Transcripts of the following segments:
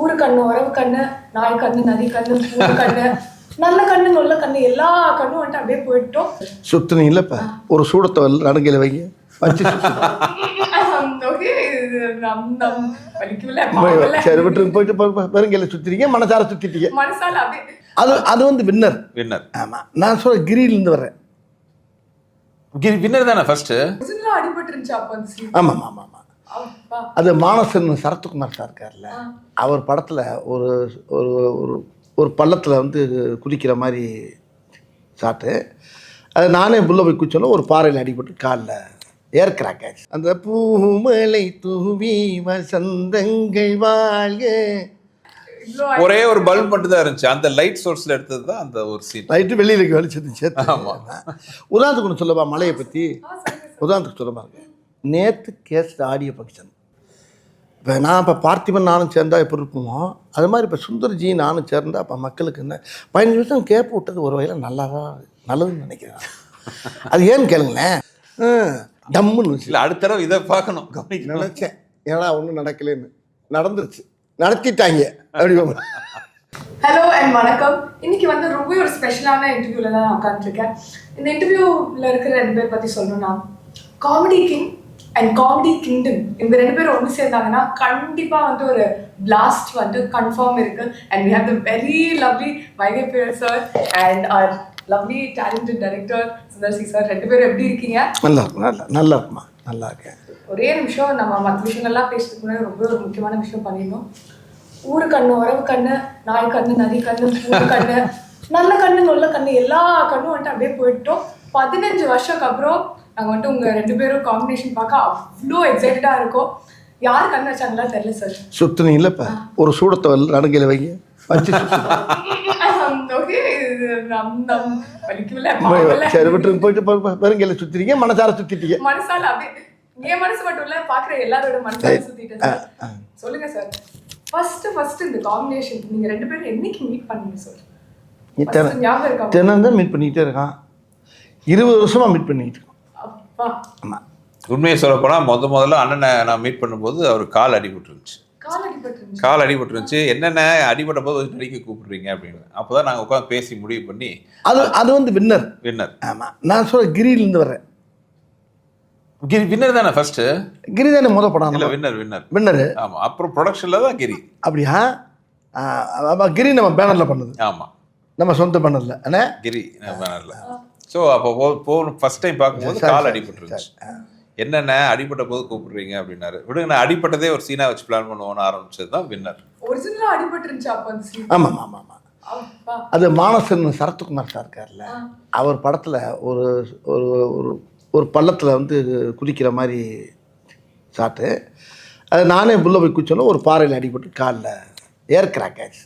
ஊரு கண்ணு, உறவு கண்ணு, நாய் கண்ணு, நதி கண்ணு, பூரு கண்ணு, நல்ல கண்ணு, நொல்ல கண்ணு, எல்லா கண்ணும் வந்துட்டு அப்படியே போயிட்டோம். சுத்துனீங்களப்ப ஒரு சூடத்தை நடுங்கையில் வைங்க வச்சு சரி விட்டு போயிட்டு பெருங்கையில சுத்திட்டீங்க, மனசார சுத்திட்டீங்க. மனசால அப்படியே அது வந்து வின்னர். ஆமா, நான் சொல்ற கிரியிலிருந்து வர்றேன். கிரி வின்னர் தானே ஃபர்ஸ்ட். அடிபட்டு இருந்துச்சு அப்ப அந்த scene. ஆமா ஆமா ஆமா. அது மானசன் சரத்குமார் சார் இருக்கார்ல, அவர் படத்துல ஒரு ஒரு ஒரு பள்ளத்துல வந்து குதிக்கிற மாதிரி ஷாட்டு. அது நானே புள்ள போய் குச்சோன்னா ஒரு பாறையில் அடிபட்டு காலில் ஏர் கிராக் ஆச்சு. அந்த பூமலை தூவி வசந்தங்கள் வாழ்க, ஒரே ஒரு பல்ப் மட்டும் தான் இருந்துச்சு. அந்த லைட் சோர்ஸ்ல எடுத்தது தான் அந்த ஒரு சீன். லைட்டு வெளியில் வெளிச்சது. உதாரணத்துக்கு ஒன்று சொல்லவா மலையை பற்றி? உதாரணத்துக்கு சொல்லமா இருக்கு. நேற்று கேஸ்ட் ஆடியோ ஃபங்க்ஷன். இப்போ பார்த்திபன் நானும் சேர்ந்தா எப்படி இருக்குமோ அது மாதிரி இப்போ சுந்தர்ஜி நானும் சேர்ந்தா அப்போ மக்களுக்கு என்ன 15 நிமிஷம் கேப் விட்டது ஒரு வகையில் நல்லதுன்னு நினைக்கிறேன். அது ஏன்னு கேளுங்களேன், டம்முன்னு இல்லை அடுத்த தடவை இதை பார்க்கணும் நினச்சேன். ஏன்னா ஒன்றும் நடக்கலன்னு நடந்துருச்சு, நடத்திட்டாங்க அப்படி. ஹலோ அண்ட் வணக்கம். இன்னைக்கு வந்து ரொம்ப ஒரு ஸ்பெஷலான இன்டர்வியூல தான் நான் உட்காந்துருக்கேன். இந்த இன்டர்வியூவில் இருக்கிற 2 பேர் பற்றி சொல்லணும்னா, comedy king and comedy kingdom, இவங்க 2 பேரும் ஒன்று சேர்ந்தாங்கன்னா கண்டிப்பாக வந்து ஒரு பிளாஸ்ட் வந்து கன்ஃபார்ம் இருக்கு. And we have the very lovely Vaigai பியர் sir and our lovely talented director Sundar C sir. 2 பேரும் எப்படி இருக்கீங்க? நல்லா இருக்குமா? நல்லா இருக்கேன். ஒரே நிமிஷம், நம்ம மற்ற விஷயங்கள்லாம் பேசுறதுக்கு முன்னாடி ரொம்ப ஒரு முக்கியமான விஷயம் பண்ணிடணும். ஊரு கண்ணு, உறவு கண்ணு, நாய் கண்ணு, நதி கண்ணு, பூரு கண்ணு, நல்ல கண்ணு, நொல்ல கண்ணு, எல்லா கண்ணும் வந்துட்டு அப்படியே போயிட்டோம். 15 வருஷத்துக்கு அப்புறம் நாங்கள் வந்துட்டு உங்கள் 2 பேரும் காம்பினேஷன் பார்க்க அவ்வளோ எக்ஸைட்டடாக இருக்கோம். யார் கண்ணு வச்சாங்களா தெரியல சார். சுத்துனீங்களப்ப ஒரு சூடத்தை நடுங்கையில் வைங்க வச்சு சரி விட்டு போயிட்டு பெருங்கையில சுத்திட்டீங்க, மனசார சுத்திட்டீங்க. மனசால அப்படியே என் மனசு மட்டும் இல்ல, பாக்குற எல்லாரோட மனசால சுத்திட்டேன். சொல்லுங்க சார், ஃபர்ஸ்ட் இந்த காம்பினேஷன் நீங்க 2 பேரும் என்னைக்கு மீட் பண்ணீங்க சார்? தினம் மீட் பண்ணிக்கிட்டே இருக்கான். 20 வருஷமா மீட் பண்ணிக்கிட்டு இருக்கோம். ஆமா, உண்மையை சொல்ல போனா முதல்ல அண்ணனை நான் மீட் பண்ணும்போது அவர் கால் அடிபட்டு இருந்துச்சு. என்னென்ன அடிபட்ட போது நடிக்க கூப்பிடுறீங்க அப்படின்னு. அப்போதான் நாங்கள் உட்காந்து பேசி முடிவு பண்ணி அது வந்து வின்னர். ஆமா, நான் சொல்ற கிரியிலிருந்து வர்றேன். கிரி வின்னர் தானே ஃபர்ஸ்ட். கிரி தானே முதல் படம்? இல்லை, வின்னர். ஆமா, அப்புறம் ப்ரொடக்ஷன்ல தான் கிரி. அப்படியா? கிரி நம்ம பேனர்ல பண்ணது. ஆமா, நம்ம சொந்த பேனர்ல. அண்ணா கிரி பேனர்ல. ஸோ அப்போ ஃபர்ஸ்ட் டைம் பார்க்கும்போது கால் அடிபட்டு இருந்துச்சு. என்னென்ன அடிபட்ட போது கூப்பிடுறீங்க அப்படின்னாரு. விடுங்க, நான் அடிப்பட்டதே ஒரு சீனா வச்சு பிளான் பண்ணுவோன்னு ஆரம்பிச்சது தான் வின்னர். ஒரிஜினலா அடிபட்டு இருந்துச்சு அப்போ அந்த சீன். ஆமா ஆமா ஆமா. அது மானசன் சரத்குமார் சார் இருக்கார்ல, அவர் படத்துல ஒரு ஒரு ஒரு பள்ளத்துல வந்து குதிக்கிற மாதிரி ஷாட்டு. அது நானே புள்ள போய் குச்சோன்னா ஒரு பாறையில் அடிபட்டு காலில் ஏர் கிராக் ஆச்சு.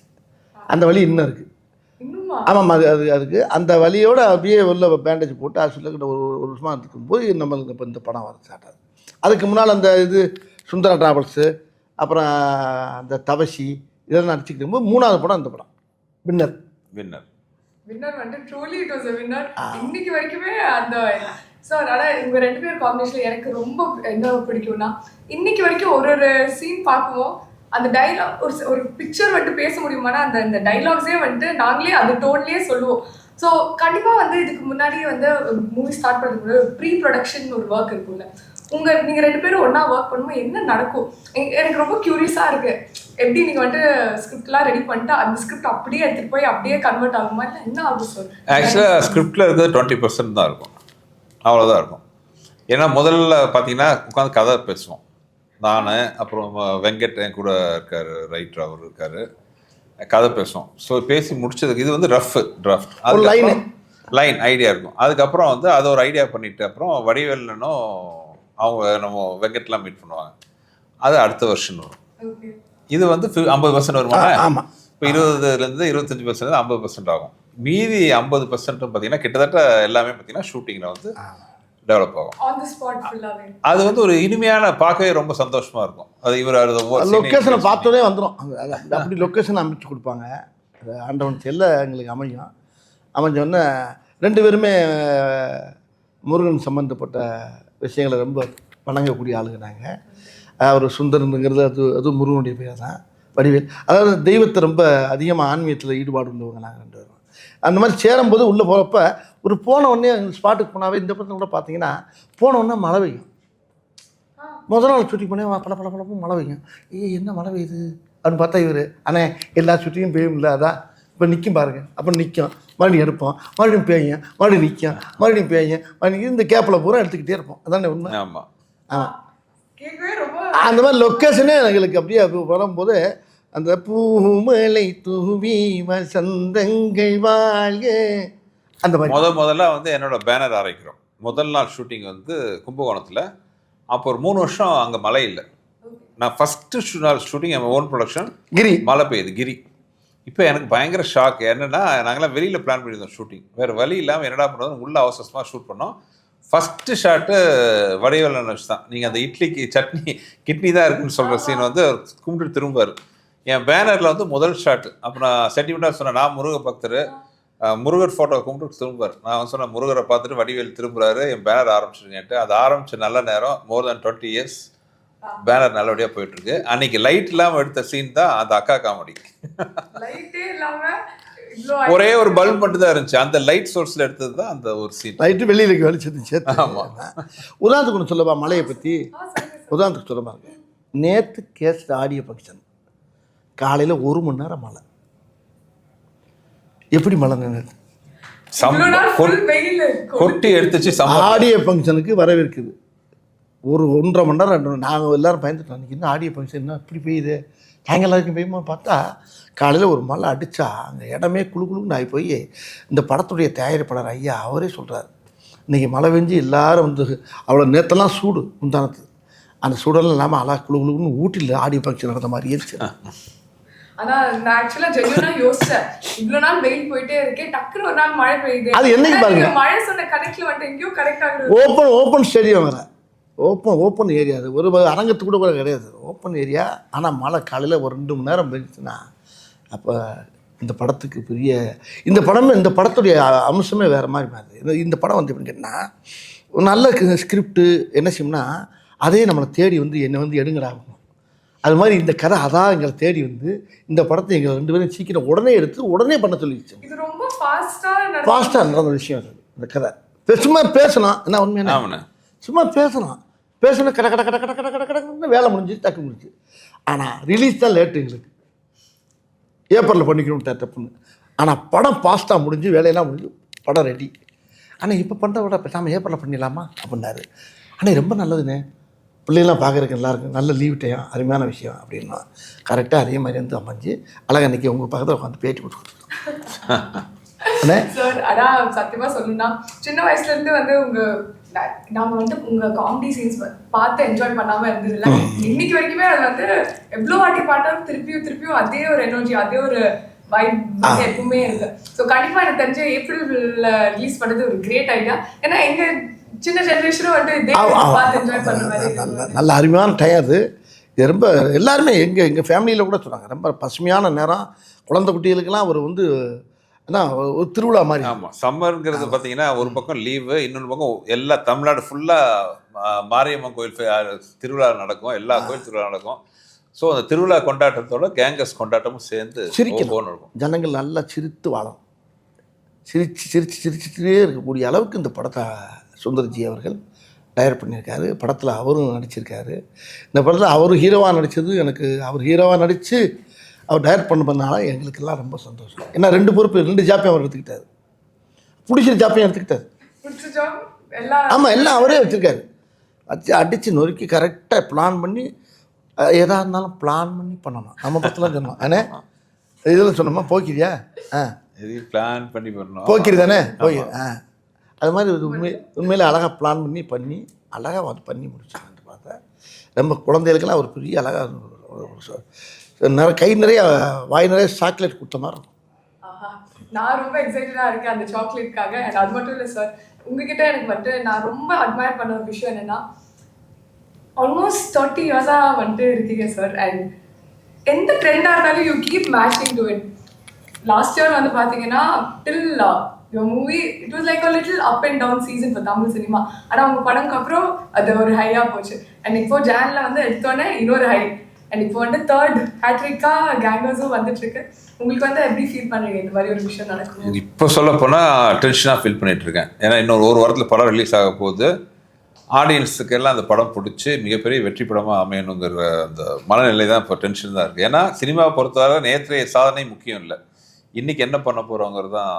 அந்த வலி இன்னும் இருக்குது. ஆமாம், அதுக்கு அந்த வலியோடு அப்படியே உள்ள பேண்டேஜ் போட்டு ஹாஸ்பிட்டலுக்கு ஒரு வருஷமாக இருக்கும்போது நம்மளுக்கு இப்போ இந்த படம் வர ஸ்டார்ட் ஆகுது. அதுக்கு முன்னால் அந்த இது சுந்தரா டிராவல்ஸு, அப்புறம் அந்த தவசி இதெல்லாம் நடிச்சுக்கிட்டு போது 3வது படம் அந்த படம் வின்னர் வந்து truly it was a winner. இன்னைக்கு வரைக்குமே அந்த சார். ஆனால் இவங்க 2 பேர் காம்பினேஷன்ல எனக்கு ரொம்ப என்ன பிடிக்கும்னா, இன்னைக்கு வரைக்கும் ஒரு சீன் பார்க்குவோம், அந்த டைலாக் ஒரு பிக்சர் வந்துட்டு பேச முடியுமானா அந்த டைலாக்ஸே வந்துட்டு நாங்களே அந்த டோன்லேயே சொல்லுவோம். ஸோ கண்டிப்பாக வந்து இதுக்கு முன்னாடியே வந்து மூவி ஸ்டார்ட் பண்ணுறதுக்கு முன்னாடி ப்ரீ ப்ரொடக்ஷன் ஒரு ஒர்க் இருக்கும்ல, நீங்கள் 2 பேரும் ஒன்றா ஒர்க் பண்ணும்போது என்ன நடக்கும்? எனக்கு ரொம்ப க்யூரியஸாக இருக்குது. எப்படி நீங்கள் வந்துட்டு ஸ்கிரிப்ட்லாம் ரெடி பண்ணிட்டு அந்த ஸ்கிரிப்ட் அப்படியே எடுத்துகிட்டு போய் அப்படியே கன்வெர்ட் ஆகுமா, இல்லை என்ன ஆகும் சார்? ஆக்சுவலாக ஸ்கிரிப்டில் இருக்கிறது 20% தான் இருக்கும், அவ்வளோதான் இருக்கும். ஏன்னா முதல்ல பார்த்தீங்கன்னா உட்காந்து கதை பேசுவோம். நான் அப்புறம் வெங்கட் என் கூட இருக்கார், ரைட்டர் அவர் இருக்கார், கதை பேசுவோம். ஸோ பேசி முடிச்சதுக்கு இது வந்து ரஃப் டிராஃப்ட், அது லைன் ஐடியா இருக்கும். அதுக்கப்புறம் வந்து அதை ஒரு ஐடியா பண்ணிட்டு அப்புறம் வடிவேலனும் அவங்க நம்ம வெங்கட்லாம் மீட் பண்ணுவாங்க. அது அடுத்த வருஷன் வரும். இது வந்து 50% வருமா? ஆமாம். இப்போ 20% 25% 50% ஆகும். மீதி 50% பார்த்தீங்கன்னா கிட்டத்தட்ட எல்லாமே பார்த்தீங்கன்னா ஷூட்டிங்கில் வந்து டெவலப் ஆகும். அது வந்து ஒரு இனிமையான, பார்க்கவே ரொம்ப சந்தோஷமா இருக்கும். அது இவர் லொக்கேஷனை பார்த்தோன்னே வந்துடும். அப்படி லொக்கேஷன் அமைச்சு கொடுப்பாங்க. ஆண்டவன் செல்ல எங்களுக்கு அமைஞ்சோடனே 2 பேருமே முருகன் சம்மந்தப்பட்ட விஷயங்களை ரொம்ப வணங்கக்கூடிய ஆளுங்க நாங்கள். அவர் சுந்தரனுங்கிறது அது முருகனுடைய பேர் தான். வடிவேல். அதாவது தெய்வத்தை ரொம்ப அதிகமாக ஆன்மீகத்தில் ஈடுபாடு உள்ளவங்க நாங்கள் 2 பேரும். அந்த மாதிரி சேரும்போது உள்ளே போகிறப்ப ஒரு போன உடனே ஸ்பாட்டுக்கு போனாவே இந்த படத்தில் கூட பார்த்தீங்கன்னா போன உடனே மழை பெய்யும். முதல் நாள் ஷூட்டிங் பண்ணி பல பல பழப்பும் மழை பெய்யும். என்ன மழை பெய்யுது அப்படின்னு பார்த்தா இவர் அண்ணே எல்லா ஷூட்டிங்கும் பெய்யும் இல்லை அதான் இப்போ நிற்கும் பாருங்கள். அப்புறம் நிற்கும், மறுபடியும் எடுப்போம், மறுபடியும் பேயும், மறுபடியும் நிற்கும், மறுபடியும் பேயும், மறுபடியும் இந்த கேப்பில் பூரா எடுத்துக்கிட்டே இருப்போம். அதானே உண்மை? ஆமாம் ஆமாம். அந்த மாதிரி லொக்கேஷனே எங்களுக்கு அப்படியே வரும்போது அந்த பூமலை தூவி வசந்தங்கள் வாழ்க அந்த மாதிரி முதல்ல வந்து என்னோட பேனர் ஆரம்பிக்கிறோம். முதல் நாள் ஷூட்டிங் வந்து கும்பகோணத்தில். அப்போ ஒரு 3 வருஷம் அங்கே மழை இல்லை. நான் ஃபஸ்ட்டு நாள் ஷூட்டிங் என் ஓன் ப்ரொடக்ஷன் கிரி மழை பெய்யுது கிரி. இப்போ எனக்கு பயங்கர ஷாக். என்னென்னா நாங்களாம் வெளியில் பிளான் பண்ணியிருந்தோம் ஷூட்டிங். வேறு வழி இல்லாமல் என்னடா பண்ணுறது உள்ள அவசரமாக ஷூட் பண்ணோம். ஃபஸ்ட்டு ஷாட்டு வடிவேலன் வச்சு தான். நீங்கள் அந்த இட்லிக்கு சட்னி கிட்னி தான் இருக்குன்னு சொல்கிற சீன் வந்து கும்பிட்டு திரும்பார். என் பேனரில் வந்து முதல் ஷாட்டு. அப்போ நான் சென்டிமெண்ட்டாக சொன்னேன், நான் முருக பக்தர், முருகர் ஃபோட்டோ கும்பிட்டு திரும்பார். நான் வந்து சொன்னேன் முருகரை பார்த்துட்டு வடிவேல் திரும்புறாரு, என் பேனர் ஆரம்பிச்சிருங்கன்ட்டு. அது ஆரம்பித்த நல்ல நேரம், மோர் தென் 20 years பேனர் நல்லபடியாக போயிட்டுருக்கு. அன்னைக்கு லைட் இல்லாமல் எடுத்த சீன் தான் அந்த அக்கா காமெடி. ஒரே ஒரு பல்ப் மட்டும் தான் இருந்துச்சு. அந்த லைட் சோர்ஸில் எடுத்தது தான் அந்த ஒரு சீன். லைட்டு வெளியில் வெளிச்சது சேர்த்து. ஆமாம். உதாரணத்துக்கு ஒன்று சொல்லப்பா மழையை பற்றி. உதாரணத்துக்கு சொல்ல பாருங்க, நேற்று கேஸ்ட் ஆடியோ ஃபங்க்ஷன் காலையில் 1 மணி நேரம் மழை. எப்படி மழை நின்று கொட்டி எடுத்துச்சு. ஆடியோ ஃபங்க்ஷனுக்கு வரவேற்குது ஒரு 1.5 மணி நேரம் 2 நாங்கள் எல்லோரும் பயந்துட்டோம். அன்றைக்கி இன்னும் ஆடியோ ஃபங்க்ஷன் என்ன இப்படி பெய்யுது, நாங்கள் எல்லாருக்கும் பெய்யுமா பார்த்தா காலையில் ஒரு மழை அடித்தா அந்த இடமே குழு குழுன்னு ஆகி போய் இந்த படத்துடைய தயாரிப்பாளர் ஐயா அவரே சொல்கிறார், இன்றைக்கி மழை பெஞ்சு எல்லோரும் வந்து அவ்வளோ நேற்றெல்லாம் சூடு முந்தானத்து, அந்த சூடெல்லாம் இல்லாமல் அழகா குழு குழுன்னு ஊட்டியில் ஆடியோ ஃபங்க்ஷன் நடந்த மாதிரி இருந்துச்சு. ஆனால் நான் ஆக்சுவலாக ஜென்யூனாக யோசிச்சேன், இவ்வளோ நாள் வெயில் போயிட்டே இருக்கேன், டக்குன்னு ஒரு நாள் மழை பெய்யுது. அது என்னைக்கு பாருங்க, மழை சொன்ன கனெக்ட்ல வந்து எங்கேயும் கரெக்ட் ஆகுது. ஓப்பன் ஸ்டேடியம் வேறு, ஓப்பன் ஏரியா. அது ஒரு அரங்கத்துக்கு கூட கிடையாது, ஓப்பன் ஏரியா. ஆனால் மழை காலையில் ஒரு 2 மணி நேரம் பெஞ்சுச்சுன்னா அப்போ இந்த படத்துக்கு பெரிய இந்த படத்துடைய அம்சமே வேறு மாதிரி மாறுது. இந்த படம் வந்து எப்படின்னு கேட்டால் ஒரு நல்ல ஸ்கிரிப்டு என்ன செய்யும்னா அதே நம்மளை தேடி வந்து என்னை வந்து எடுங்கடாகும். அது மாதிரி இந்த கதை அதான் எங்களை தேடி வந்து இந்த படத்தை எங்களை 2 பேரும் சீக்கிரம் உடனே எடுத்து உடனே பண்ண சொல்லிடுச்சு. இது ரொம்ப ஃபாஸ்ட்டாக நடந்த விஷயம் அது. இந்த கதை சும்மா பேசணும், என்ன உண்மையான சும்மா பேசணும் கட கட கட கட கட கட கடன்னு வேலை முடிஞ்சு டக்கு முடிஞ்சு. ஆனால் ரிலீஸ் தான் லேட்டு எங்களுக்கு, ஏப்ரலில் பண்ணிக்கணும் தப்புன்னு. ஆனால் படம் ஃபாஸ்ட்டாக முடிஞ்சு வேலையெல்லாம் முடிஞ்சு படம் ரெடி. ஆனால் இப்போ பண்ணுற விட பேசாமல் ஏப்ரலில் பண்ணிடலாமா அப்படின்னாரு. ஆனால் ரொம்ப நல்லதுண்ணே, பிள்ளைங்களாம் பார்க்குறதுக்கு நல்லாயிருக்கு, நல்ல லீவ் டைம், அருமையான விஷயம் அப்படின்னா கரெக்டாக அதே மாதிரி வந்து அமைஞ்சு அழகாக அன்றைக்கி உங்கள் பக்கத்தில் உட்காந்து பேட்டி கொடுத்துருக்கோம். சார் அதான் சத்தியமாக சொல்லணும்னா சின்ன வயசுலேருந்து வந்து நாங்கள் வந்து உங்கள் காமெடி சீன்ஸ் பார்த்து என்ஜாய் பண்ணாமல் இருந்ததில்ல. இன்னைக்கு வரைக்குமே அது வந்து எவ்வளோ வாட்டி பாட்டாலும் திருப்பியும் அதே ஒரு எனர்ஜி, அதே ஒரு வைப் வந்து எப்பவுமே இருக்கு. ஸோ கண்டிப்பாக எனக்கு தெரிஞ்ச ஏப்ரலில் ரிலீஸ் பண்ணது ஒரு கிரேட் ஐடியா. ஏன்னா எங்கள் சின்ன ஜென்ரேஷனும் வந்து இதே பார்த்து என்ஜாய் பண்ணுற மாதிரி நல்ல அருமையான டைம் அது. இது ரொம்ப எல்லாருமே எங்கள் ஃபேமிலியில் கூட சொன்னாங்க, ரொம்ப பசுமையான நேரம், குழந்தை குட்டிகளுக்கெல்லாம் ஒரு வந்து ஒரு திருவிழா மாதிரி. ஆமாம், சம்மருங்கிறது பார்த்தீங்கன்னா ஒரு பக்கம் லீவு, இன்னொரு பக்கம் எல்லா தமிழ்நாடு ஃபுல்லாக மாரியம்மன் கோயில் திருவிழா நடக்கும், எல்லா கோயில் திருவிழா நடக்கும். ஸோ அந்த திருவிழா கொண்டாட்டத்தோட கேங்கஸ் கொண்டாட்டமும் சேர்ந்து சிரிக்கணும் இருக்கும். ஜனங்கள் நல்லா சிரித்து வாழும், சிரிச்சுட்டே இருக்கக்கூடிய அளவுக்கு இந்த படத்தை சுந்தர்ஜி அவர்கள் டைரக்ட் பண்ணியிருக்காரு. படத்தில் அவரும் நடிச்சிருக்காரு. இந்த படத்தில் அவர் ஹீரோவாக நடித்தது எனக்கு, அவர் ஹீரோவாக நடித்து அவர் டைரக்ட் பண்ணனால எங்களுக்கெல்லாம் ரொம்ப சந்தோஷம். ஏன்னா 2 பொறுப்பு 2 ஜாப்பையும் அவர் எடுத்துக்கிட்டார், பிடிச்ச ஜாப்பையும் எடுத்துக்கிட்டார். ஆமாம், எல்லாம் அவரே வச்சுருக்காரு. அடித்து நொறுக்கி கரெக்டாக பிளான் பண்ணி எதாக இருந்தாலும் பிளான் பண்ணி பண்ணணும். நம்ம படத்தில் சொன்னோம் ஆனால் இதில் சொன்னோமா போக்கிறியா பிளான் பண்ணி பண்ணணும், போக்கிரி தானே போய் அது மாதிரி உண்மையிலே அழகாக பிளான் பண்ணி அழகாக வந்து பண்ணி முடிச்சாங்கன்னு பார்த்தேன். ரொம்ப குழந்தைகளுக்கெல்லாம் ஒரு பெரிய அழகாக கை நிறைய வாய் நிறைய சாக்லேட் கொடுத்த மாதிரி இருக்கும். நான் ரொம்ப எக்ஸைட்டடாக இருக்கேன் அந்த சாக்லேட்காக. அண்ட் அது மட்டும் இல்லை சார், உங்ககிட்ட எனக்கு வந்துட்டு நான் ரொம்ப அட்மையர் பண்ண ஒரு விஷயம் என்னென்னா ஆல்மோஸ்ட் 30 இயர்ஸாக வந்துட்டு இருக்கீங்க சார். அண்ட் எந்த ட்ரெண்டாக இருந்தாலும் you keep matching to it. Last year வந்து பார்த்தீங்கன்னா டில் your movie it was like a little up and down season for Tamil cinema. ஆனால் உங்கள் படம்க்கு அப்புறம் அது ஒரு ஹையாக போச்சு. அண்ட் இப்போ ஜானில் வந்து எடுத்தோன்னே இன்னொரு ஹை. அண்ட் இப்போ வந்து தேர்ட் ஹேட்ரிக்கா கேங்கர்ஸும் வந்துட்டு இருக்கு. உங்களுக்கு வந்து எப்படி ஃபீல் பண்றீங்க இந்த மாதிரி ஒரு விஷயம் நடக்கும்? இப்போ சொல்ல போனால் டென்ஷனாக ஃபீல் பண்ணிட்டு இருக்கேன். ஏன்னா இன்னொரு ஒரு வாரத்தில் படம் ரிலீஸ் ஆக போகுது. ஆடியன்ஸுக்கு எல்லாம் அந்த படம் பிடிச்சி மிகப்பெரிய வெற்றி படமாக அமையணுங்கிற அந்த மனநிலை தான் இப்போ டென்ஷன் தான் இருக்குது. ஏன்னா சினிமாவை பொறுத்தவரை நேற்றைய சாதனை முக்கியம் இல்லை, இன்றைக்கி என்ன பண்ண போகிறோங்கிறது தான்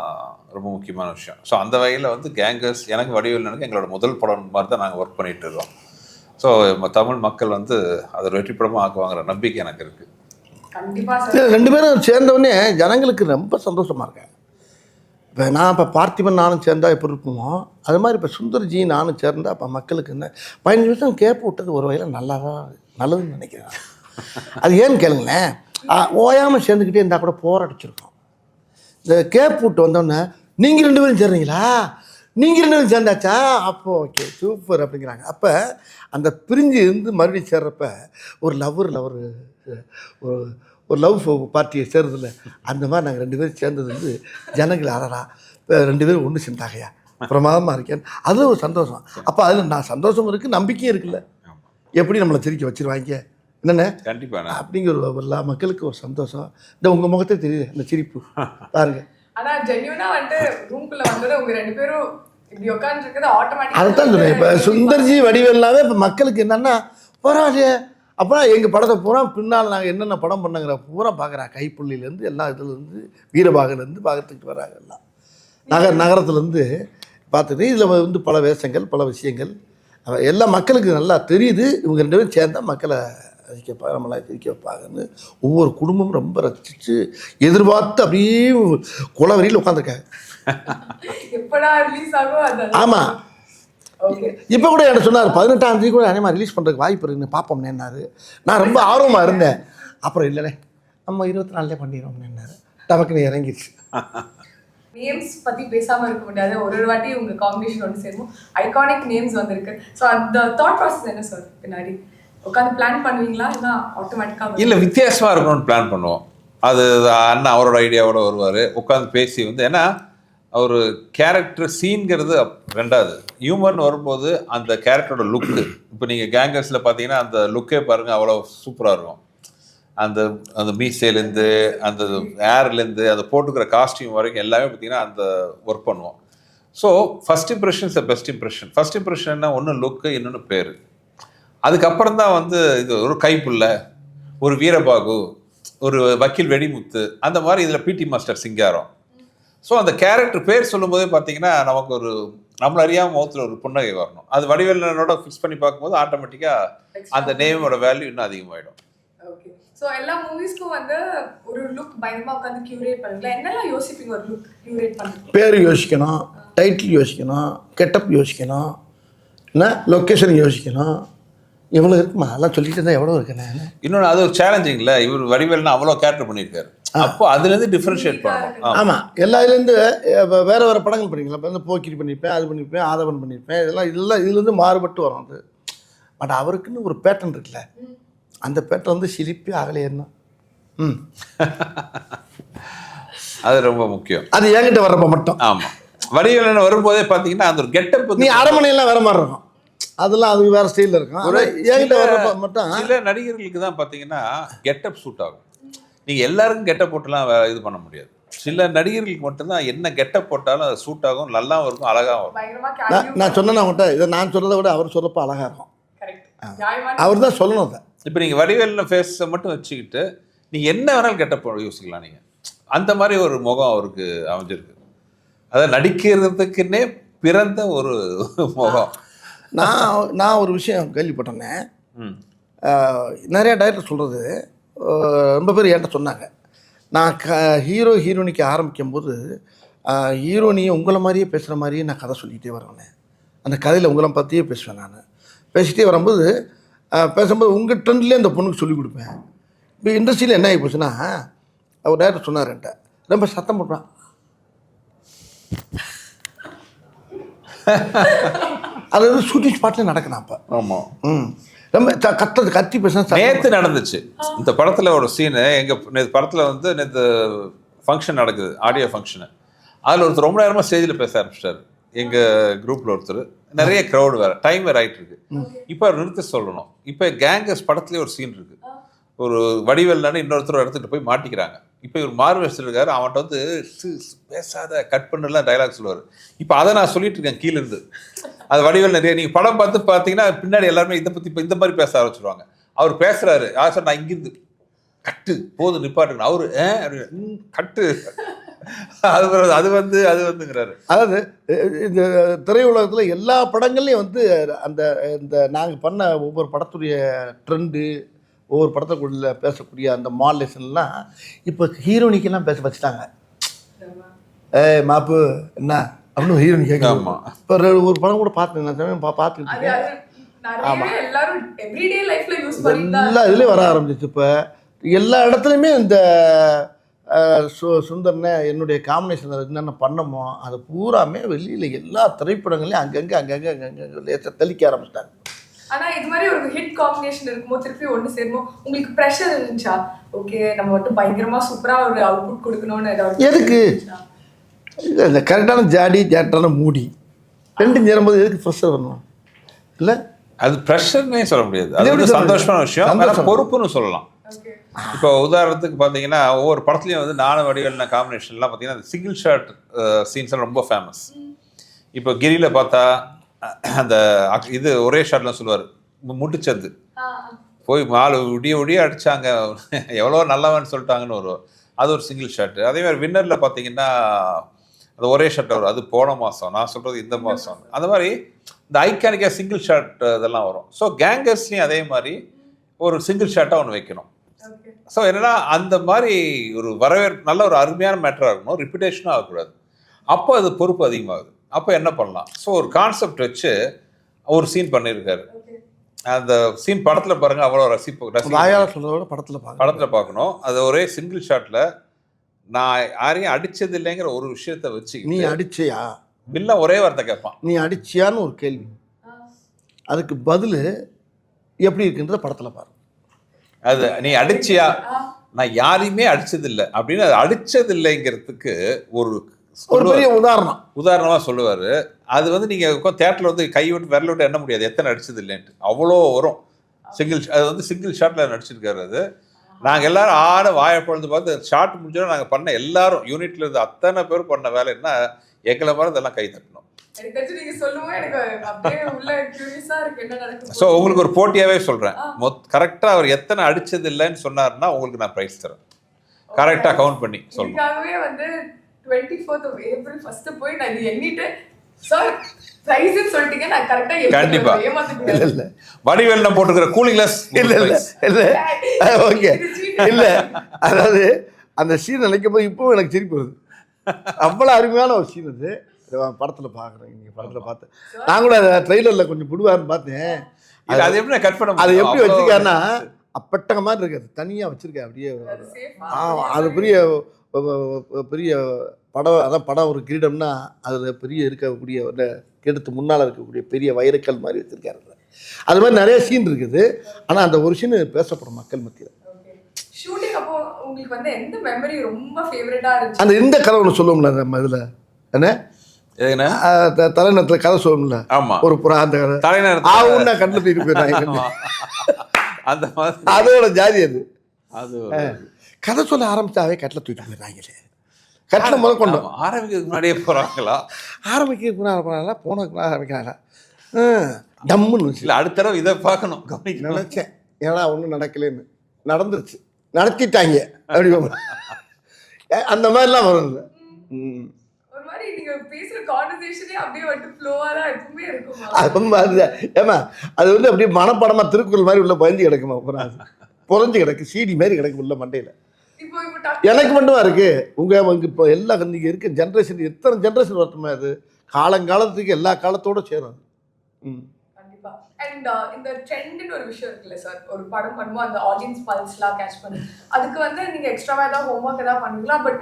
ரொம்ப முக்கியமான விஷயம். ஸோ அந்த வகையில் வந்து கேங்கர்ஸ் எனக்கு வடிவேலனுக்கு எங்களோட முதல் படம் மாதிரி தான் நாங்கள் ஒர்க் பண்ணிகிட்டு இருக்கோம். ஸோ தமிழ் மக்கள் வந்து அதை வெற்றி படமாக ஆக்குவாங்கிற நம்பிக்கை எனக்கு இருக்குது. கண்டிப்பா சார். ரெண்டு பேரும் சேர்ந்தவொடனே ஜனங்களுக்கு ரொம்ப சந்தோஷமாக இருக்கேன். இப்போ நான் இப்போ பார்த்திபன் நானும் சேர்ந்தா எப்படி இருக்குமோ அது மாதிரி இப்போ சுந்தர்ஜி நானும் சேர்ந்தா இப்போ மக்களுக்கு என்ன 15 நிமிஷம் கேப் விட்டது ஒரு வகையில் நல்லதுன்னு நினைக்கிறேன். அது ஏன்னு கேளுங்களேன், ஓயாமல் சேர்ந்துக்கிட்டே இருந்தால் கூட போராடிச்சிருக்கோம். இந்த கேப் விட்டு வந்தோடனே நீங்கள் 2 பேரும் சேர்றீங்களா, நீங்கள் 2 பேரும் சேர்ந்தாச்சா, அப்போ ஓகே சூப்பர் அப்படிங்கிறாங்க. அப்போ அந்த பிரிஞ்சு இருந்து மறுபடியும் சேர்றப்ப ஒரு ஒரு லவ் பார்ட்டியை சேர்றதில்ல அந்த மாதிரி நாங்கள் 2 பேரும் சேர்ந்தது வந்து ஜனங்கள் அறறா 2 பேரும் ஒன்று சேர்ந்தாகையா பிரமாதமாக இருக்கேன், அது ஒரு சந்தோஷம். அப்போ அதில் நான் சந்தோஷம் இருக்குது, நம்பிக்கையும் இருக்குல்ல, எப்படி நம்மளை சிரிக்க வச்சிருவாங்க என்னென்ன கண்டிப்பாக அப்படிங்கிற எல்லா மக்களுக்கு ஒரு சந்தோஷம். இந்த உங்கள் முகத்தை தெரியுது இந்த சிரிப்பு பாருங்க. ஆனா ஜென்யூனா வந்து ரூம்குள்ள வந்தது உங்க 2 பேரும் இப்படி உட்கார்ந்து இருக்குது ஆட்டோமேட்டிக்கா. அதைத்தான் சொல்றேன். இப்போ சுந்தர்ஜி வடிவேல்னாவே இப்போ மக்களுக்கு என்னன்னா பரவாயில்லையே, அப்புறம் எங்கள் படத்தை பூரா பின்னால் நாங்கள் என்னென்ன படம் பண்ணங்கிற பூரா பார்க்குறா, கைப்புள்ளிலேருந்து எல்லா இதுலேருந்து வீரபாகலேருந்து பார்த்துக்கிட்டு வராங்க. எல்லாம் நகரத்துலேருந்து பார்த்துட்டு இதில் வந்து பல வேஷங்கள் பல விஷயங்கள் எல்லா மக்களுக்கு நல்லா தெரியுது. இவங்க 2 பேரும் சேர்ந்தால் மக்களை ரசிக்க நம்மளை சிரிக்க வைப்பாங்கன்னு ஒவ்வொரு குடும்பமும் ரொம்ப ரசித்து எதிர்பார்த்து அப்படியே குளவரியில் உட்காந்துருக்காங்க. எப்படா ரிலீஸ் ஆகும் அது. ஆமாம், இப்போ கூட என்ன சொன்னார் 18ஆம் தேதி கூட அனிமா ரிலீஸ் பண்ணுறதுக்கு வாய்ப்பு இருக்குன்னு பார்ப்போம்னேன்னாரு. நான் ரொம்ப ஆர்வமாக இருந்தேன். அப்புறம் இல்லைண்ணே நம்ம 24 பண்ணிடுவோம்னேன்னாரு. டபக்குன்னு இறங்கிடுச்சு. நேம்ஸ் பற்றி பேசாமல் இருக்க முடியாது. ஒரு வாட்டி உங்கள் காம்பினேஷன் ஒன்று சேரும் ஐகானிக் நேம்ஸ் வந்திருக்கு. ஸோ அந்த தாட் ப்ராசஸ் என்ன சார்? பின்னாடி உட்காந்து பிளான் பண்ணுவீங்களா இல்லை ஆட்டோமேட்டிக்காக? இல்லை, வித்தியாசமாக இருக்கணும்னு பிளான் பண்ணுவோம். அது அண்ணன் அவரோட ஐடியாவோட வருவார், உட்காந்து பேசி வந்து. ஏன்னா ஒரு கேரக்டர் சீன்கிறது ரெண்டாவது, ஹியூமர்னு வரும்போது அந்த கேரக்டரோட லுக்கு. இப்போ நீங்கள் கேங்கர்ஸில் பார்த்தீங்கன்னா அந்த லுக்கே பாருங்கள் அவ்வளோ சூப்பராக இருக்கும். அந்த அந்த மீசைலேருந்து அந்த ஏர்லேருந்து அந்த போட்டுக்கிற காஸ்டியூம் வரைக்கும் எல்லாமே பார்த்தீங்கன்னா அந்த ஒர்க் பண்ணுவோம். So first impression is the best impression. First இம்ப்ரெஷன்னா ஒன்று லுக்கு, இன்னொன்று பேர். அதுக்கப்புறம் தான் வந்து இது ஒரு கைப்புள்ள, ஒரு வீரபாகு, ஒரு வக்கீல் வெடிமுத்து, அந்த மாதிரி இதில் பிடி மாஸ்டர் சிங்காரம். ஸோ அந்த கேரக்டர் பேர் சொல்லும்போதே பார்த்தீங்கன்னா நமக்கு ஒரு நம்மள அறியாமல் முகத்தில் ஒரு புன்னகை வரணும். அது வடிவேலனோட ஃபிக்ஸ் பண்ணி பார்க்கும்போது ஆட்டோமேட்டிக்காக அந்த நேமோட வேல்யூ இன்னும் அதிகமாகிடும். ஓகே. ஸோ எல்லா மூவிஸ்க்கும் வந்து ஒரு லுக் பயங்கரமாக உட்காந்து கியூரேட் பண்ணுங்களா? என்னெல்லாம் யோசிப்பீங்க ஒரு லுக் கியூரேட் பண்ணுறது? பேர் யோசிக்கணும், டைட்டில் யோசிக்கணும், கெட்டப் யோசிக்கணும், என்ன லொக்கேஷன் யோசிக்கணும். எவ்வளோ இருக்குமா அதெல்லாம் சொல்லிட்டு இருந்தால் எவ்வளோ இருக்குண்ணே. இன்னொன்று அது ஒரு சேலஞ்சிங்ல, இவர் வடிவேல்னா அவ்வளோ கேரக்டர் பண்ணியிருக்காரு. அப்போ அதுலேருந்து டிஃப்ரென்ஷியேட் பண்ணணும். ஆமாம், எல்லா இதுலேருந்து வேறு வேறு படங்கள் பண்ணிக்கலாம். இப்போ வந்து போக்கிரி பண்ணியிருப்பேன், அது பண்ணியிருப்பேன், ஆதவன் பண்ணியிருப்பேன், இதெல்லாம் இதுலேருந்து மாறுபட்டு வரும் அது. பட் அவருக்குன்னு ஒரு பேட்டர்ன் இருக்குல்ல, அந்த பேட்டர்ன் வந்து சிரிப்பே அகலையேன்னா அது ரொம்ப முக்கியம். அது என்கிட்ட வர்றப்ப மட்டும். ஆமாம், வடிவேலன் வரும்போதே பார்த்தீங்கன்னா அந்த ஒரு கெட்டப், நீ அரமனையெல்லாம் வேற மாதிரி இருக்கும், அதெல்லாம் அது வேறு ஸ்டைலில் இருக்கும். என்கிட்ட வர்றப்ப மட்டும் சில நடிகர்களுக்கு தான் பார்த்தீங்கன்னா கெட்டப் சூட் ஆகும். நீங்கள் எல்லாருக்கும் கெட்டப் போட்டுலாம் இது பண்ண முடியாது. சில நடிகர்களுக்கு மட்டும்தான் என்ன கெட்டப் போட்டாலும் அது சூட் ஆகும், நல்லாவும் இருக்கும், அழகாகவும் இருக்கும். நான் சொன்னேன் அவங்கள்ட்ட, இதை நான் சொல்கிறத விட அவர் சொல்லப்போ அழகாக இருக்கும். அவர் தான் சொல்லணும் அதை. இப்போ நீங்கள் வடிவேலில் ஃபேஸை மட்டும் வச்சுக்கிட்டு நீங்கள் என்ன வேணாலும் கெட்டப் யோசிக்கலாம். நீங்கள் அந்த மாதிரி ஒரு முகம் அவருக்கு அமைஞ்சிருக்கு. அதை நடிக்கிறதுக்குன்னே பிறந்த ஒரு முகம். நான் ஒரு விஷயம் கேள்விப்பட்டேன்னே, நிறையா டைரக்டர் சொல்கிறது ரொம்ப பேர் என்கிட்ட சொன்னாங்க. நான் ஹீரோயினிக்கு ஆரம்பிக்கும் போது ஹீரோனியை உங்களை மாதிரியே பேசுகிற மாதிரியே நான் கதை சொல்லிகிட்டே வருவேன். அந்த கதையில் உங்களை பற்றியே பேசுவேன். நான் பேசிகிட்டே வரும்போது பேசும்போது உங்கள் ட்ரெண்ட்லேயே அந்த பொண்ணுக்கு சொல்லிக் கொடுப்பேன். இப்போ இண்டஸ்ட்ரியில் என்ன ஆகி போச்சுன்னா, அவர் டைரக்டர் சொன்னார் என்கிட்ட, ரொம்ப சத்தம் போடுறான். அது வந்து ஷூட்டிங் ஸ்பாட்ல நடக்கணும். அப்போ ஆமாம், ரொம்ப கத்தி பேச நேற்று நடந்துச்சு. இந்த படத்தில் ஒரு சீனு, எங்கள் படத்தில் வந்து நேற்று ஃபங்க்ஷன் நடக்குது, ஆடியோ ஃபங்க்ஷனு. அதில் ஒருத்தர் ரொம்ப நேரமாக ஸ்டேஜில் பேச ஆரம்பிச்சிட்டார். எங்கள் குரூப்பில் ஒருத்தர், நிறைய க்ரௌடு வேறு, டைம் வேறு ஆகிட்டு இருக்கு. இப்போ அவர் நிறுத்த சொல்லணும். இப்போ கேங்கர்ஸ் படத்துலேயே ஒரு சீன் இருக்குது. ஒரு வடிவேல்னு இன்னொருத்தர் இடத்துக்கு போய் மாட்டிக்கிறாங்க. இப்போ இவர் மார்வெஸ்டர் இருக்காரு, அவன்கிட்ட வந்து பேசாத கட் பண்ணலாம் டைலாக் சொல்லுவார். இப்போ அதை நான் சொல்லிட்டு இருக்கேன் கீழேருந்து. அது வடிவேல் நிறைய நீங்கள் படம் பார்த்து பார்த்தீங்கன்னா பின்னாடி எல்லாருமே இதை பற்றி இப்போ இந்த மாதிரி பேச ஆரம்பிச்சிருவாங்க. அவர் பேசுகிறாரு, யார் சார் நான் இங்கிருந்து கட்டு போது நிப்பாட்டுங்க, அவரு கட்டு அது வந்துங்கிறாரு. அதாவது இந்த திரையுலகத்தில் எல்லா படங்கள்லையும் வந்து அந்த இந்த நாங்கள் பண்ண ஒவ்வொரு படத்துடைய ட்ரெண்டு, ஒவ்வொரு படத்துக்குள்ள பேசக்கூடிய அந்த மாடலேஷன்லாம் இப்போ ஹீரோனிக்கெல்லாம் பேச வச்சுட்டாங்க. மாப்பு என்ன அப்படின்னு ஹீரோனி கேட்கலாமா? இப்போ ஒரு படம் கூட பார்த்தேன், பார்த்துக்கிட்டு எல்லா இதுலேயும் வர ஆரம்பிச்சிச்சு. இப்போ எல்லா இடத்துலையுமே இந்த சுந்தர்னே என்னுடைய காம்பினேஷன் என்னென்ன பண்ணமோ அது பூராமே வெளியில் எல்லா திரைப்படங்களையும் அங்கங்கே தெளிக்க ஆரம்பிச்சிட்டாங்க. ஆனா இது மாதிரி ஒரு ஹிட் காம்பினேஷன் இருக்கும்போது திருப்பி ஒன்று சேரும்போது உங்களுக்கு ப்ரெஷர் இருந்துச்சா? ஓகே நம்ம மட்டும் பயங்கரமா சூப்பரா ஒரு அவுட்புட் கொடுக்கணும்னு ஏதாவது எதுக்கு இந்த கரெக்டான ஜாட்டான மூடி ரெண்டும் சேரும்போது எதுக்கு ப்ரெஷர் வரணும்? இல்லை அது ப்ரெஷர்னே சொல்ல முடியாது, அது ஒரு சந்தோஷமான விஷயம், பொறுப்புன்னு சொல்லலாம். இப்போ உதாரணத்துக்கு பார்த்தீங்கன்னா ஒவ்வொரு படத்துலையும் வந்து நானும் வடிவேல் காம்பினேஷன்லாம் பார்த்தீங்கன்னா அந்த சிங்கிள் ஷாட் சீன்ஸ்லாம் ரொம்ப ஃபேமஸ். இப்போ கிரியில் பார்த்தா அந்த இது ஒரே ஷாட்லாம் சொல்லுவார், முட்டுச்சது போய் மாலு விடிய அடித்தாங்க எவ்வளோ நல்லவன்னு சொல்லிட்டாங்கன்னு வரும், அது ஒரு சிங்கிள் ஷாட்டு. அதே மாதிரி வின்னரில் பார்த்தீங்கன்னா அது ஒரே ஷாட் வரும், அது போன மாதம், நான் சொல்கிறது இந்த மாதம். அந்த மாதிரி இந்த ஐக்கானிக்காக சிங்கிள் ஷாட் இதெல்லாம் வரும். ஸோ கேங்கர்ஸ்லேயும் அதே மாதிரி ஒரு சிங்கிள் ஷாட்டாக ஒன்று வைக்கணும். ஸோ என்னன்னா அந்த மாதிரி ஒரு நல்ல ஒரு அருமையான மேட்டராக இருக்கணும், ரிப்பிட்டேஷனும் ஆகக்கூடாது. அப்போ அது பொறுப்பு அதிகமாகுது. அப்போ என்ன பண்ணலாம்? ஸோ ஒரு கான்செப்ட் வச்சு ஒரு சீன் பண்ணியிருக்காரு. அந்த சீன் படத்தில் பாருங்கள், அவ்வளோ படத்தில் பார்க்கணும். அது ஒரே சிங்கிள் ஷாட்டில் நான் யாரையும் அடித்தது இல்லைங்கிற ஒரு விஷயத்த வச்சு நீ அடிச்சியா இல்லை ஒரே வார்த்தை கேட்பான், நீ அடிச்சியான்னு ஒரு கேள்வி, அதுக்கு பதில் எப்படி இருக்குன்றத படத்தில் பாருங்க. அது நீ அடிச்சியா, நான் யாரையுமே அடிச்சதில்லை அப்படின்னு அது அடிச்சதில்லைங்கிறதுக்கு ஒரு பெரிய உதாரணமாக சொல்லுவார். அது வந்து நீங்கள் தேட்டரில் வந்து கை விட்டு விரல விட்டு எண்ண முடியாது எத்தனை அடிச்சது இல்லைன்ட்டு, அவ்வளோ வரும் சிங்கிள். அது வந்து சிங்கிள் ஷாட்டில் நடிச்சிருக்காரு. அது நாங்கள் எல்லாரும் வாயை பொழுது பார்த்து ஷார்ட் முடிஞ்சோன்னா நாங்கள் பண்ண எல்லாரும் யூனிட்ல இருந்து அத்தனை பேர் பண்ண வேலைன்னா எங்களை மாதிரி இதெல்லாம் கை தட்டணும். ஸோ உங்களுக்கு ஒரு போட்டியாகவே சொல்கிறேன், கரெக்டாக அவர் எத்தனை அடிச்சது இல்லைன்னு சொன்னார்னா உங்களுக்கு நான் ப்ரைஸ் தரேன், கரெக்டாக கவுண்ட் பண்ணி சொல்லுவேன். வந்து 24th of April ஃபர்ஸ்ட் போய் நான் இது எண்ணிட்டு சார் பிரைஸ் சொல்லிட்டீங்க, நான் கரெக்ட்டா கண்டிப்பா இல்ல வடிவேல் நான் போட்டுக்கிற கூலிங் கிளாஸ் இல்ல ஓகே இல்ல. அதாவது அந்த சீன் நினைக்கும் போது இப்போ எனக்கு சிரிப்பு வருது, அவ்வளோ அருமையான ஒரு சீன் அது. படத்தில் பார்க்குறேன், நீங்கள் படத்தில் பார்த்தேன், நான் கூட அதை ட்ரெய்லரில் கொஞ்சம் புடுவாருன்னு பார்த்தேன். அது எப்படி கட் பண்ண, அது எப்படி வச்சுருக்காருன்னா அப்பட்டக மாதிரி இருக்கு, அது தனியாக வச்சுருக்கேன் அப்படியே. அது பெரிய பெரிய படம், அதான் படம் ஒரு கிரீடம்னா அதில் பெரிய இருக்கக்கூடிய கிரீடத்து முன்னால் இருக்கக்கூடிய பெரிய வைரக்கல் மாதிரி வச்சுருக்காரு. அது மாதிரி நிறைய சீன் இருக்குது. ஆனால் அந்த ஒரு சீன் பேசப்படும் மக்கள் மத்தியில். ஷூட்டிங் அப்போ உங்களுக்கு வந்து எந்த மெமரி ரொம்ப ஃபேவரட்டாக இருந்துச்சு? அந்த இந்த கதை ஒன்று சொல்லுவோம்ல நம்ம இதில் என்ன தலைநகரத்தில் கதை சொல்லுவோம்ல, ஒரு புறா அந்த கதை தலைநகரம் கண்ணில் தூக்கிட்டு போயிடுறாங்க, அந்த மாதிரி அதோட ஜாதி அது. அது கதை சொல்ல ஆரம்பிச்சாவே கட்டில் தூக்கிட்டு போயிடுறாங்களே, கட்டில் முதல் கொண்டு ஆரம்பிக்கிறதுக்கு முன்னாடியே போகிறாங்களா, ஆரம்பிக்கிறதுக்கு முன்னாடி போனாங்களா, போனதுக்கு ஆரம்பிக்கிறாங்களா, டம்முன்னு இல்லை அடுத்த தடவை இதை பார்க்கணும் கவனிக்க நினச்சேன். ஏன்னா ஒன்றும் நடக்கலைன்னு, நடந்துருச்சு, நடத்திட்டாங்க அப்படி அந்த மாதிரிலாம் வரும். இல்லை ஒரு மாதிரி நீங்க பேசுற கான்வர்சேஷனே அப்படியே வந்து ஃப்ளோவா தான் எப்பவுமே இருக்குமா? ஏமா அது வந்து அப்படியே மனப்படமா திருக்குறள் மாதிரி உள்ள பயந்து கிடக்குமா, புரஞ்சு கிடக்கு, சீடி மாதிரி கிடக்கு உள்ள மண்டையில. எனக்கு மட்டுமா இருக்கு, உங்க இப்போ எல்லா நீங்க இருக்க ஜென்ரேஷன் எத்தனை ஜென்ரேஷன் வரட்டுமே, அது காலங்காலத்துக்கு எல்லா காலத்தோட சேரும். கண்டிப்பா. அண்ட் இந்த ட்ரெண்ட்னு ஒரு விஷயம் இருக்குல்ல சார், ஒரு படம் பண்ணும்போது அந்த ஆடியன்ஸ் பல்ஸ்லாம் கேட்ச் பண்ணி அதுக்கு வந்து நீங்க எக்ஸ்ட்ராவா ஏதாவது ஹோம்ஒர்க் ஏதாவது பண்ணுவீங்களா? பட்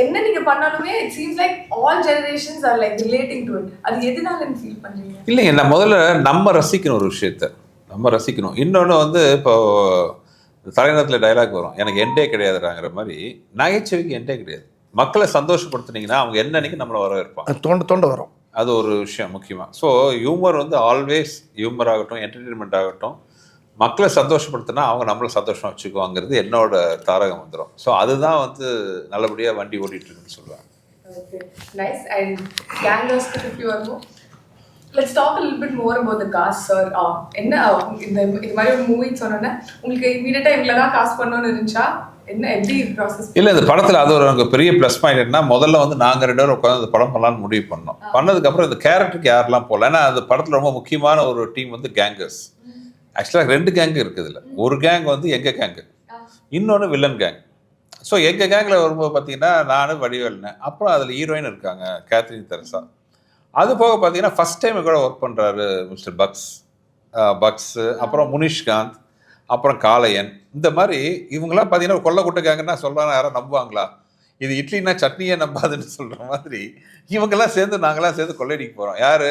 என்ன நீங்க பண்ணாலுமே it seems like all generations are like relating to it. அது எதனால ஃபீல் பண்றீங்க? இல்லைங்க, நான் முதல்ல நம்ம ரசிக்கணும், ஒரு விஷயத்த நம்ம ரசிக்கணும். இன்னொன்று வந்து இப்போ தலைநகரத்தில் டைலாக் வரும், எனக்கு எண்டே கிடையாதுறாங்கிற மாதிரி நகைச்சுவைக்கு எண்டே கிடையாது. மக்களை சந்தோஷப்படுத்துனீங்கன்னா அவங்க என்னன்னைக்கு நம்மளை வரவேற்பாங்க, தோண்ட வரும். அது ஒரு விஷயம் முக்கியமாக. ஸோ ஹியூமர் வந்து ஆல்வேஸ் ஹியூமர் ஆகட்டும், என்டர்டெயின்மெண்ட் ஆகட்டும், மக்களை சந்தோஷப்படுத்தினா அவங்க நம்மளை சந்தோஷமா வச்சுக்குவாங்கிறது என்னோட தாரகம் வந்துடும். ஸோ அதுதான் வந்து நல்லபடியாக வண்டி ஓட்டிட்டு இருக்குன்னு சொல்லுவேன். Okay, nice. And Gangers if you are more. Let's talk a little bit more about the cast, sir. என்ன இந்த மாதிரி ஒரு மூவி சொன்னோன்னே உங்களுக்கு இமீடியட்டா இவ்வளோ தான் காஸ்ட் பண்ணணும்னு இருந்துச்சா? என்ன எப்படி ப்ராசஸ்? இல்லை, இந்த படத்தில் அது ஒரு எனக்கு பெரிய ப்ளஸ் பாயிண்ட் என்ன, முதல்ல வந்து நாங்கள் 2 பேரும் உட்காந்து அந்த படம் பண்ணலான்னு முடிவு பண்ணோம். பண்ணதுக்கப்புறம் இந்த கேரக்டருக்கு யாரெல்லாம் போகல, ஏன்னா அந்த படத்தில் ரொம்ப முக்கியமான ஒரு டீம் வந்து கேங்கர்ஸ். ஆக்சுவலாக 2 கேங்கு இருக்குது இல்லை. ஒரு கேங் வந்து எங்கள் கேங்கு, இன்னொன்று வில்லன் கேங். ஸோ எங்கள் கேங்கில் வரும்போது பார்த்தீங்கன்னா நான் வடிவேல்னேன், அப்புறம் அதில் ஹீரோயின் இருக்காங்க கேத்ரின் தெரசா. அது போக பார்த்தீங்கன்னா ஃபஸ்ட் டைம் கூட ஒர்க் பண்ணுறாரு மிஸ்டர் பக்ஸு, அப்புறம் முனிஷ்காந்த், அப்புறம் காளையன். இந்த மாதிரி இவங்கெல்லாம் பார்த்தீங்கன்னா கொல்ல கூட்ட கேங்கன்னா சொல்கிறாங்க, யாரும் நம்புவாங்களா? இது இட்லினா சட்னியே நம்பாதுன்னு சொல்கிற மாதிரி இவங்கெல்லாம் சேர்ந்து நாங்களாம் சேர்ந்து கொள்ளையடிக்க போகிறோம். யார்?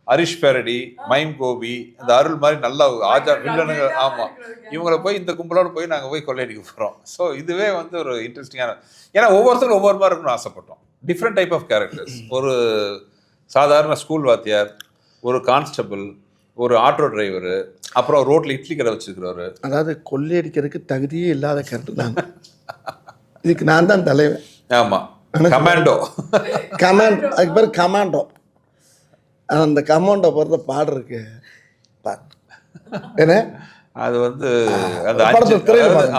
ஹரிஷ் பேரடி, மைம் கோபி, இந்த அருள் மாதிரி நல்லா ஆஜா வில்லனுங்க. ஆமாம், இவங்கள போய் இந்த கும்பலோடு போய் நாங்கள் போய் கொள்ளையடிக்க போகிறோம். ஸோ இதுவே வந்து ஒரு இன்ட்ரெஸ்டிங்கான, ஏன்னா ஒவ்வொருத்தரும் ஒவ்வொரு மாதிரி இருக்கணும்னு ஆசைப்பட்டோம். Different type of characters. ஒரு சாதாரண ஸ்கூல் வாத்தியார், ஒரு கான்ஸ்டபிள், ஒரு ஆட்டோ டிரைவரு, அப்புறம் ரோட்டில் இட்லி கடை வச்சுருக்கிறவர். அதாவது கொள்ளையடிக்கிறதுக்கு தகுதியே இல்லாத கேரக்டர் தான். இதுக்கு நான் தான் தலைவன். ஆமாம், கமாண்டோ. அதுக்கு பேர் கமாண்டோ. அந்த கமாண்டோ போகிறத பாடு இருக்கு என்ன, அது வந்து அந்த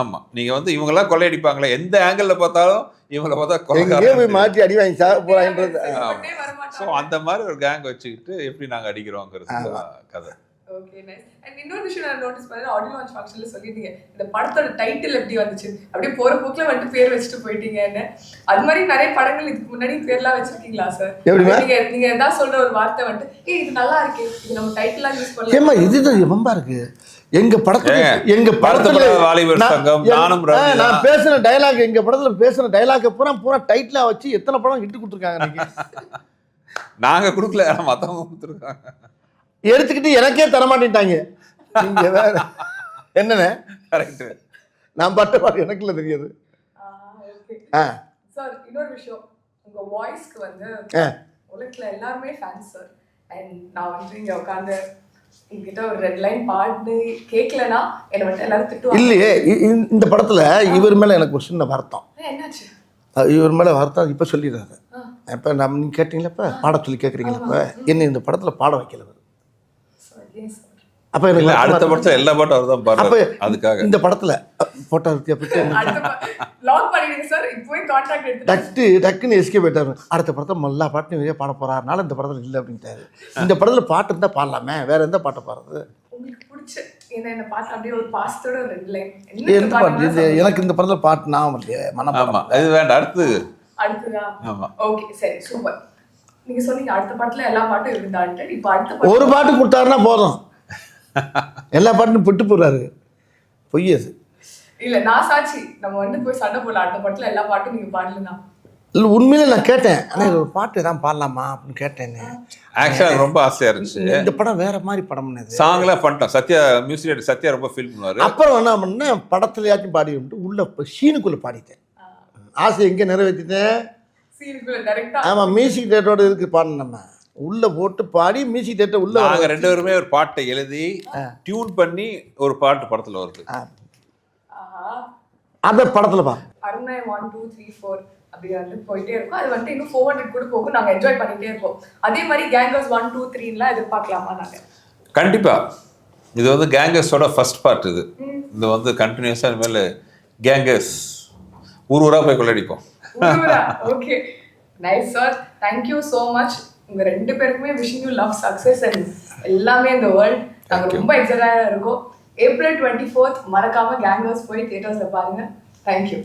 ஆமாம், நீங்கள் வந்து இவங்கெல்லாம் கொள்ளையடிப்பாங்களே, எந்த ஆங்கிளில் பார்த்தாலும் இவங்களை பார்த்தா கொலை மாற்றி அடி வாங்கி சாக போகிறாங்கன்றது. ஸோ அந்த மாதிரி ஒரு கேங் வச்சுக்கிட்டு எப்படி நாங்கள் அடிக்கிறோங்கிறது கதை. Okay, nice. அண்ட் இன்னொரு விஷயம் நான் நோட்டீஸ் பண்ணேன், ஆடியோ லான்ச் ஃபங்க்ஷன்ல சொல்லிட்டீங்க இந்த படத்தோட டைட்டில் எப்படி வந்துச்சு, அப்படியே போற போக்குல வந்துட்டு பேர் வச்சுட்டு போயிட்டீங்கன்னு. அது மாதிரி நிறைய படங்கள் இதுக்கு முன்னாடி பேர்லாம் வச்சிருக்கீங்களா சார்? நீங்க ஏதாவது சொல்ற ஒரு வார்த்தை வந்துட்டு இது நல்லா இருக்கு, இது நம்ம டைட்டிலா யூஸ் பண்ணலாம். ஏமா இதுதான் ரொம்ப இருக்கு எங்க படத்துல வாலிபர் சங்கம், நானும் நான் பேசுன டயலாக், எங்க படத்துல பேசுன டயலாக் பூரா டைட்டிலா வச்சு எத்தனை படம் இட்டு கொடுத்துருக்காங்க. நாங்க கொடுக்கல, மத்தவங்க கொடுத்துருக்காங்க. எடுத்துக்கிட்டு எனக்கே தரமாட்டேன்ட்டாங்க. நீங்க வேற என்னண்ணே? கரெக்ட். நான் பட்ட பாட்டு எனக்குள்ள தெரியாது. சார் இன்னொரு விஷயம், உங்க வாய்ஸ்க்கு வந்து உலகத்துல எல்லாருமே ஃபேன்ஸ் சார். அண்ட் நான் வந்து இங்க உட்காந்து என்கிட்ட ஒரு ரெட் லைன் பாட்டு கேட்கலன்னா என்னை வந்து எல்லாரும் திட்டுவாங்க. இல்லையே, இந்த படத்துல இவர் மேல எனக்கு ஒரு சின்ன வருத்தம். என்னாச்சு? இவர் மேல வருத்தம் இப்ப சொல்லிடுறாரு. இப்ப நீங்க கேட்டீங்களா, இப்ப பாட சொல்லி கேட்குறீங்களா, இப்ப என்ன இந்த படத்துல பாட வைக்கல. அப்ப எனக்கு அடுத்த படத்துல எல்லா பாட்டும் அவர் தான் பாடுறாரு. அதுக்காக இந்த படத்துல போட்டோ டக்குன்னு எஸ்கேப் ஆயிட்டாரு. அடுத்த படத்துல எல்லா பாட்டும் வெளியே பாட போறாருனால இந்த படத்துல இல்லை அப்படின்ட்டாரு. இந்த படத்துல பாட்டு இருந்தா பாடலாமே, வேற எந்த பாட்டை பாடுறது? எனக்கு இந்த படத்துல பாட்டு நான் இது வேண்டாம், அடுத்து நீங்க சொன்னீங்க அடுத்த பாட்டுல எல்லா பாட்டும் இருந்தான்ட்டு. இப்போ அடுத்த ஒரு பாட்டு கொடுத்தாருன்னா போதும், எல்லா பாட்டும் விட்டு போறாரு. பொய்யது இல்ல, நான் சாட்சி. நம்ம வந்து போய் சண்டை போடல, அடுத்த பாட்டுல எல்லா பாட்டும் நீங்க பாடலனா இல்லை. உண்மையில நான் கேட்டேன், ஆனால் ஒரு பாட்டு தான் பாடலாமா அப்படின்னு கேட்டேன். ஆக்சுவலாக ரொம்ப ஆசையா இருந்துச்சு. இந்த படம் வேற மாதிரி படம், சாங்லாம் பண்ணிட்டோம். சத்யா மியூசிக், சத்யா ரொம்ப ஃபீல் பண்ணுவாரு. அப்புறம் என்ன பண்ணேன், படத்துலயாச்சும் பாடி விட்டு உள்ள சீனுக்குள்ள பாடிட்டேன். ஆசை எங்கே நிறைவேற்றிட்டேன். ஆமா, மியூசிக் டேட்டோட இருக்கு பாடணும். நம்ம உள்ள போட்டு பாடி மியூசிக் டேட்டை உள்ள நாங்க 2 பேருமே ஒரு பாட்டை எழுதி டியூன் பண்ணி ஒரு பாட்டு படத்துல வருது. அந்த படத்துல பா அருணை 1 2 3 4 அப்படி வந்து போயிட்டே இருக்கும். அது வந்து இன்னும் 400 கூட போகும். நாங்க என்ஜாய் பண்ணிட்டே இருப்போம். அதே மாதிரி கேங்கர்ஸ் 1 2 3 எல்லாம் எதிர்பார்க்கலாமா? நாங்க கண்டிப்பா. இது வந்து கேங்கர்ஸோட ஃபர்ஸ்ட் பார்ட். இது வந்து கண்டினியூஸா இனிமேல் கேங்கர்ஸ் ஊரா போய் கொள்ளடிப்போம். Okay, nice sir, thank you so much. உங்க 2 பேருக்குமே wishing you love success and எல்லாமே இந்த வேர்ல்ட். நாங்கள் ரொம்ப எக்ஸைட்டடாக இருக்கோம். April 24th மறக்காம கேங்கர்ஸ் போய் தியேட்டர்ஸ்ல பாருங்க. தேங்க்யூ.